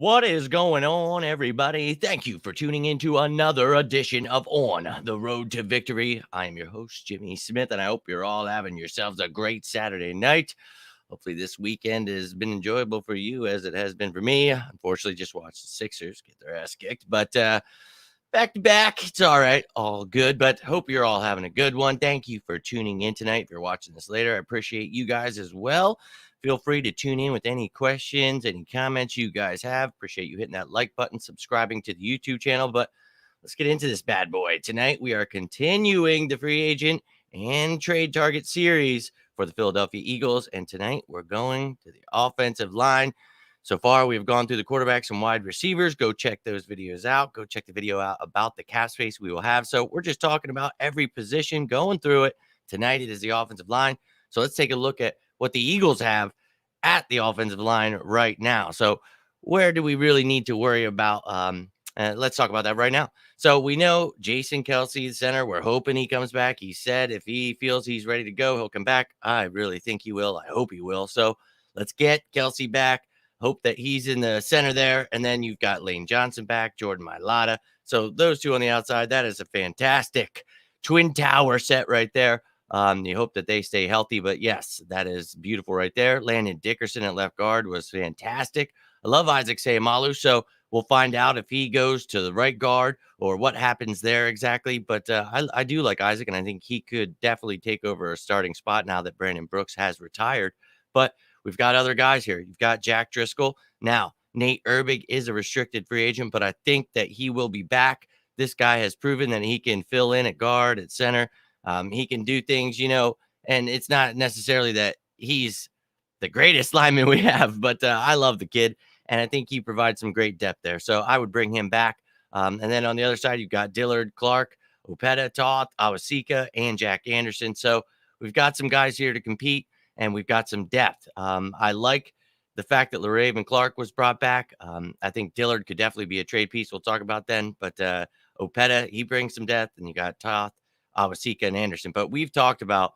What is going on, everybody? Thank you for tuning into another edition of On the Road to Victory. I am your host, Jimmy Smith, and I hope you're all having yourselves a great Saturday night. Hopefully, this weekend has been enjoyable for you as it has been for me. Unfortunately, just watched the Sixers get their ass kicked, but back to back, it's all right, all good, but hope you're all having a good one. Thank you for tuning in tonight. If you're watching this later, I appreciate you guys as well. Feel free to tune in with any questions, any comments you guys have. Appreciate you hitting that like button, subscribing to the YouTube channel. But let's get into this bad boy. Tonight, we are continuing the free agent and trade target series for the Philadelphia Eagles. And tonight, we're going to the offensive line. So far, we've gone through the quarterbacks and wide receivers. Go check those videos out. Go check the video out about the cap space we will have. So we're just talking about every position, going through it. Tonight, it is the offensive line. So let's take a look at what the Eagles have at the offensive line right now. So where do we really need to worry about? Let's talk about that right now. So we know Jason Kelce, the center. We're hoping he comes back. He said if he feels he's ready to go, he'll come back. I really think he will. I hope he will. So let's get Kelce back. Hope that he's in the center there. And then you've got Lane Johnson back, Jordan Mailata. So those two on the outside, that is a fantastic twin tower set right there. You hope that they stay healthy, but yes, that is beautiful right there. Landon Dickerson at left guard was fantastic. I love Isaac Seumalo, so we'll find out if he goes to the right guard or what happens there exactly. But I do like Isaac, and I think he could definitely take over a starting spot now that Brandon Brooks has retired. But we've got other guys here. You've got Jack Driscoll. Now, Nate Herbig is a restricted free agent, but I think that he will be back. This guy has proven that he can fill in at guard, at center. He can do things, and it's not necessarily that he's the greatest lineman we have, but I love the kid, and I think he provides some great depth there. So I would bring him back. And then on the other side, you've got Dillard, Clark, Opeta, Toth, Awasika, and Jack Anderson. So we've got some guys here to compete, and we've got some depth. I like the fact that LaRaven Clark was brought back. I think Dillard could definitely be a trade piece. We'll talk about then. But Opeta, he brings some depth, and you got Toth, Awasika, and Anderson. But we've talked about,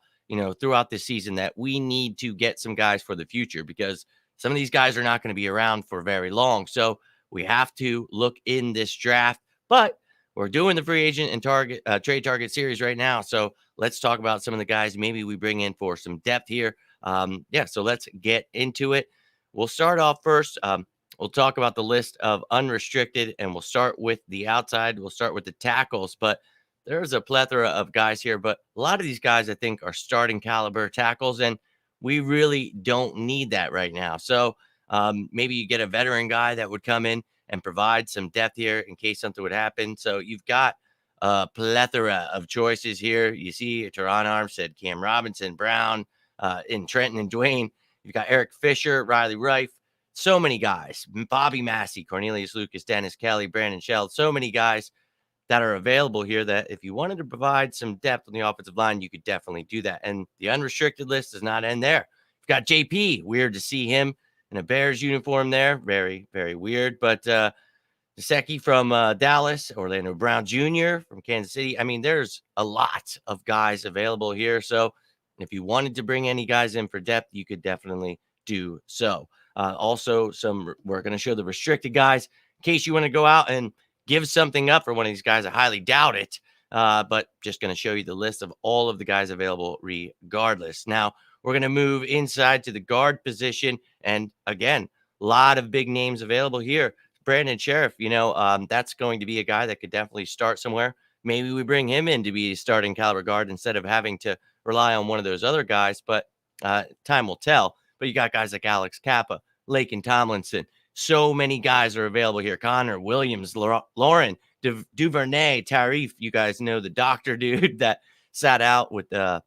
throughout this season that we need to get some guys for the future because some of these guys are not going to be around for very long. So we have to look in this draft. But we're doing the free agent and trade target series right now. So let's talk about some of the guys maybe we bring in for some depth here. So let's get into it. We'll start off first. We'll talk about the list of unrestricted, and we'll start with the outside. We'll start with the tackles, but there's a plethora of guys here, but a lot of these guys I think are starting caliber tackles, and we really don't need that right now. So maybe you get a veteran guy that would come in and provide some depth here in case something would happen. So you've got a plethora of choices here. You see Teron Armstead, Cam Robinson, Brown, in Trenton and Dwayne. You've got Eric Fisher, Riley Reif, so many guys. Bobby Massey, Cornelius Lucas, Dennis Kelly, Brandon Shell, so many guys that are available here that if you wanted to provide some depth on the offensive line, you could definitely do that. And the unrestricted list does not end there. You've got JP. Weird to see him in a Bears uniform there. Very, very weird. But Gesicki from Dallas, Orlando Brown Jr. from Kansas City. I mean, there's a lot of guys available here. So if you wanted to bring any guys in for depth, you could definitely do so. Also, we're going to show the restricted guys in case you want to go out and give something up for one of these guys. I highly doubt it, but just going to show you the list of all of the guys available regardless. Now, we're going to move inside to the guard position. And again, a lot of big names available here. Brandon Sheriff, that's going to be a guy that could definitely start somewhere. Maybe we bring him in to be a starting caliber guard instead of having to rely on one of those other guys, but time will tell. But you got guys like Alex Kappa, Laken Tomlinson. So many guys are available here. Connor Williams, Lauren Duvernay, Tarif. You guys know the doctor dude that sat out with the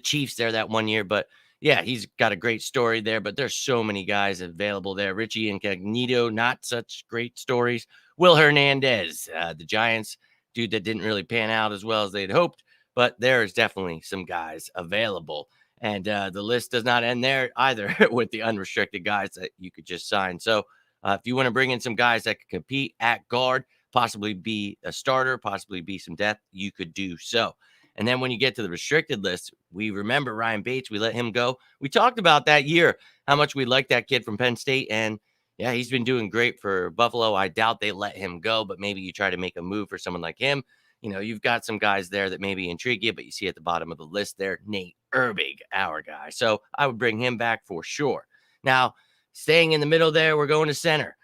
Chiefs there that one year. But yeah, he's got a great story there. But there's so many guys available there. Richie Incognito, not such great stories. Will Hernandez, the Giants dude that didn't really pan out as well as they'd hoped. But there's definitely some guys available. And the list does not end there either with the unrestricted guys that you could just sign. So if you want to bring in some guys that could compete at guard, possibly be a starter, possibly be some depth, you could do so. And then when you get to the restricted list, we remember Ryan Bates. We let him go. We talked about that year, how much we liked that kid from Penn State. And yeah, he's been doing great for Buffalo. I doubt they let him go, but maybe you try to make a move for someone like him. You've got some guys there that maybe intrigue you, but you see at the bottom of the list there, Nate Erbig, our guy. So I would bring him back for sure. Now, staying in the middle there, we're going to center.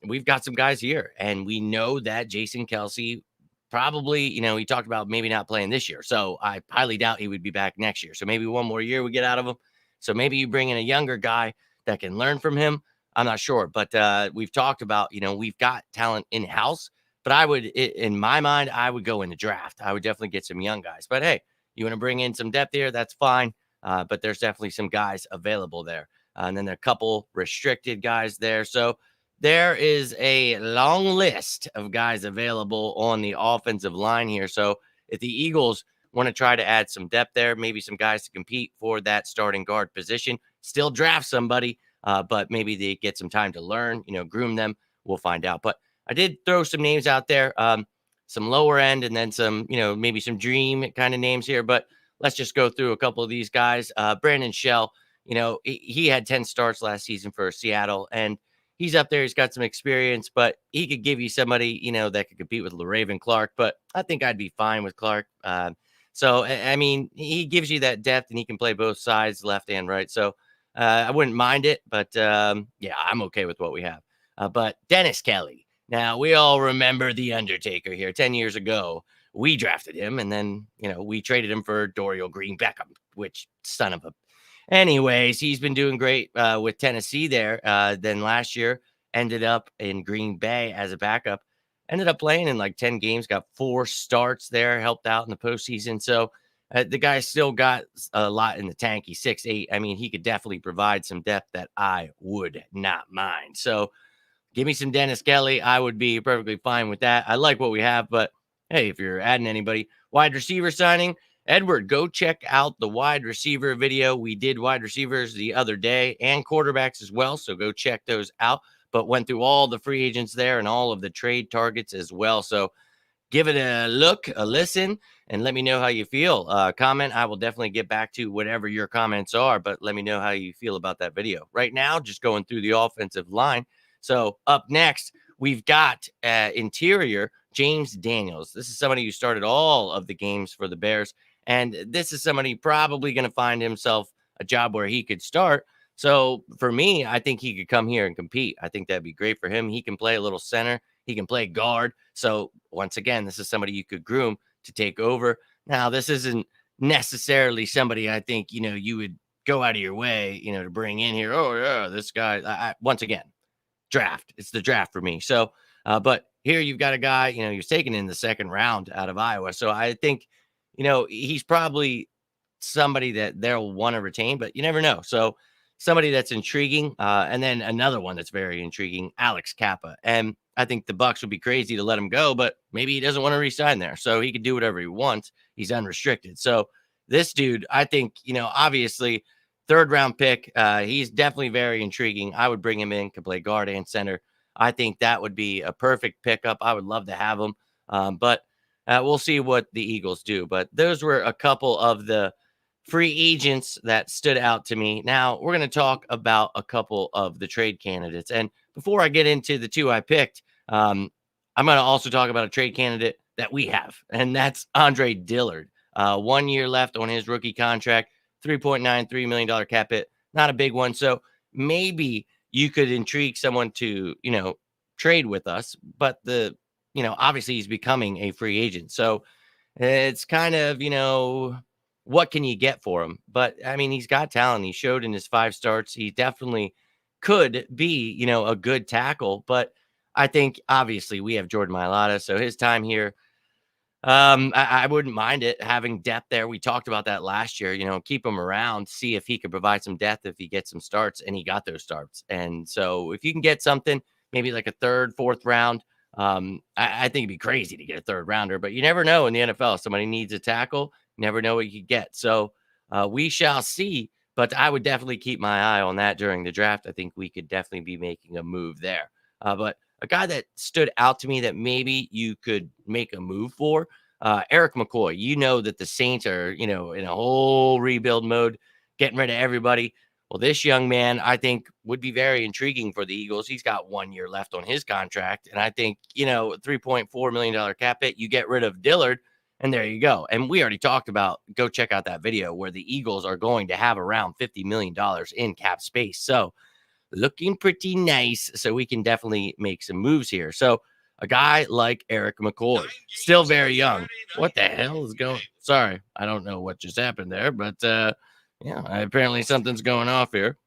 We've got some guys here, and we know that Jason Kelsey probably, he talked about maybe not playing this year. So I highly doubt he would be back next year. So maybe one more year we get out of him. So maybe you bring in a younger guy that can learn from him. I'm not sure, but we've talked about, we've got talent in house, but in my mind, I would go in the draft. I would definitely get some young guys, but hey, you want to bring in some depth here? That's fine. But there's definitely some guys available there. And then there are a couple restricted guys there. So there is a long list of guys available on the offensive line here. So if the Eagles want to try to add some depth there, maybe some guys to compete for that starting guard position, still draft somebody, but maybe they get some time to learn, groom them. We'll find out. But I did throw some names out there, some lower end, and then some, maybe some dream kind of names here. But let's just go through a couple of these guys. Brandon Shell, he had 10 starts last season for Seattle, and he's up there. He's got some experience, but he could give you somebody, that could compete with LaRaven Clark. But I think I'd be fine with Clark. So, I mean, he gives you that depth, and he can play both sides, left and right. So I wouldn't mind it, but yeah, I'm okay with what we have. But Dennis Kelly. Now, we all remember The Undertaker here 10 years ago. We drafted him, and then, we traded him for Dorial Green Beckham, which son of a. Anyways, he's been doing great with Tennessee there. Then last year, ended up in Green Bay as a backup. Ended up playing in like 10 games, got 4 starts there, helped out in the postseason. So the guy still got a lot in the tank. He's 6'8". I mean, he could definitely provide some depth that I would not mind. So give me some Dennis Kelly. I would be perfectly fine with that. I like what we have, but hey, if you're adding anybody, wide receiver signing, Edward, go check out the wide receiver video. We did wide receivers the other day and quarterbacks as well. So go check those out. But went through all the free agents there and all of the trade targets as well. So give it a look, a listen, and let me know how you feel. Comment. I will definitely get back to whatever your comments are, but let me know how you feel about that video. Right now, just going through the offensive line. So up next, we've got interior James Daniels. This is somebody who started all of the games for the Bears, and this is somebody probably going to find himself a job where he could start. So for me, I think he could come here and compete. I think that'd be great for him. He can play a little center. He can play guard. So once again, this is somebody you could groom to take over. Now, this isn't necessarily somebody I think, you would go out of your way, to bring in here. Oh, yeah, this guy. Once again, draft. It's the draft for me. So, but here you've got a guy, you're taken in the second round out of Iowa. So I think, he's probably somebody that they'll want to retain, but you never know. So somebody that's intriguing. And then another one that's very intriguing, Alex Kappa. And I think the Bucs would be crazy to let him go, but maybe he doesn't want to resign there. So he can do whatever he wants. He's unrestricted. So this dude, I think, obviously third round pick. He's definitely very intriguing. I would bring him in, could play guard and center. I think that would be a perfect pickup. I would love to have him. But we'll see what the Eagles do. But those were a couple of the free agents that stood out to me. Now we're going to talk about a couple of the trade candidates. And before I get into the 2 I picked, I'm going to also talk about a trade candidate that we have, and that's Andre Dillard. 1 year left on his rookie contract, $3.93 million cap hit, not a big one. So maybe you could intrigue someone to, trade with us, but obviously he's becoming a free agent. So it's kind of, what can you get for him? But I mean, he's got talent. He showed in his 5 starts. He definitely could be, a good tackle. But I think obviously we have Jordan Mailata, so his time here, I wouldn't mind it having depth there. We talked about that last year. Keep him around, see if he could provide some depth if he gets some starts, and he got those starts. And so if you can get something, maybe like a 3rd, 4th round. I think it'd be crazy to get a 3rd rounder, but you never know in the NFL. Somebody needs a tackle. Never know what you could get. So we shall see. But I would definitely keep my eye on that during the draft. I think we could definitely be making a move there. But a guy that stood out to me that maybe you could make a move for, Erik McCoy. You know that the Saints are, in a whole rebuild mode, getting rid of everybody. Well, this young man, I think, would be very intriguing for the Eagles. He's got 1 year left on his contract. And I think, $3.4 million cap hit, you get rid of Dillard, and there you go. And we already talked about, go check out that video where the Eagles are going to have around $50 million in cap space. So looking pretty nice. So we can definitely make some moves here. So a guy like Erik McCoy, still very young. What the hell is going? Sorry, I don't know what just happened there, but yeah, apparently something's going off here.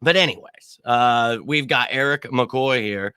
But anyways, we've got Erik McCoy here.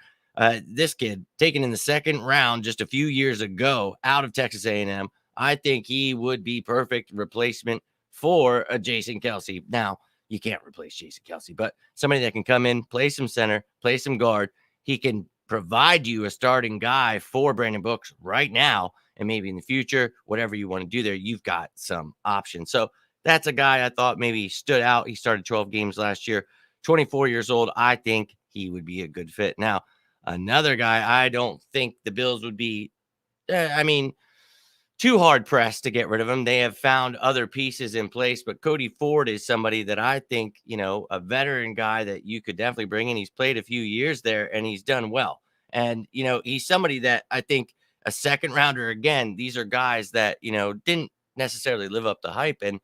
This kid taken in the second round just a few years ago out of Texas A&M. I think he would be perfect replacement for a Jason Kelce. Now, you can't replace Jason Kelce, but somebody that can come in, play some center, play some guard. He can provide you a starting guy for Brandon Brooks right now, and maybe in the future, whatever you want to do there, you've got some options. So that's a guy I thought maybe stood out. He started 12 games last year, 24 years old. I think he would be a good fit. Now, another guy, I don't think the Bills would be, too hard pressed to get rid of him. They have found other pieces in place, but Cody Ford is somebody that I think, a veteran guy that you could definitely bring in. He's played a few years there and he's done well. And, he's somebody that I think a second rounder, again, these are guys that, didn't necessarily live up to hype and,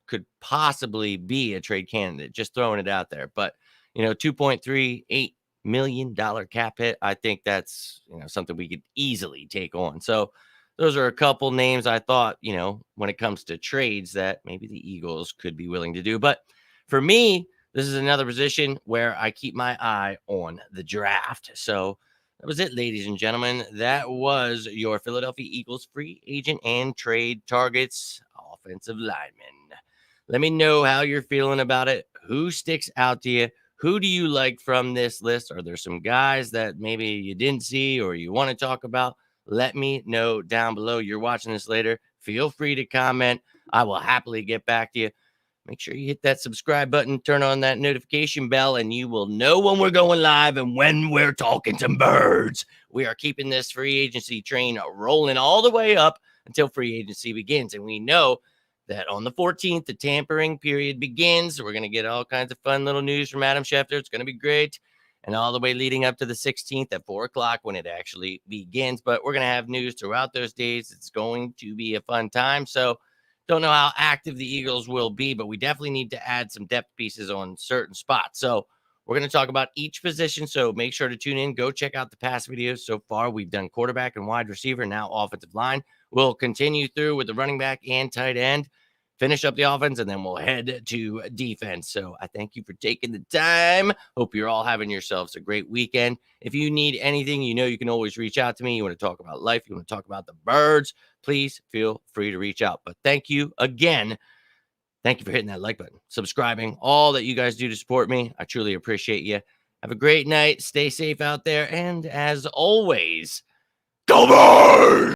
could possibly be a trade candidate, just throwing it out there. But, $2.38 million cap hit, I think that's, something we could easily take on. So, those are a couple names I thought, when it comes to trades that maybe the Eagles could be willing to do. But for me, this is another position where I keep my eye on the draft. So that was it, ladies and gentlemen. That was your Philadelphia Eagles free agent and trade targets, offensive linemen. Let me know how you're feeling about it. Who sticks out to you? Who do you like from this list? Are there some guys that maybe you didn't see or you want to talk about? Let me know down below. You're watching this later. Feel free to comment. I will happily get back to you. Make sure you hit that subscribe button, turn on that notification bell, and you will know when we're going live and when we're talking some birds. We are keeping this free agency train rolling all the way up until free agency begins. And we know that on the 14th, the tampering period begins. We're going to get all kinds of fun little news from Adam Schefter. It's going to be great. And all the way leading up to the 16th at 4 o'clock when it actually begins. But we're going to have news throughout those days. It's going to be a fun time. So don't know how active the Eagles will be, but we definitely need to add some depth pieces on certain spots. So we're going to talk about each position. So make sure to tune in. Go check out the past videos. So far, we've done quarterback and wide receiver, now offensive line. We'll continue through with the running back and tight end. Finish up the offense, and then we'll head to defense. So I thank you for taking the time. Hope you're all having yourselves a great weekend. If you need anything, you can always reach out to me. You want to talk about life, you want to talk about the birds, please feel free to reach out. But thank you again. Thank you for hitting that like button, subscribing, all that you guys do to support me. I truly appreciate you. Have a great night. Stay safe out there. And as always, go birds!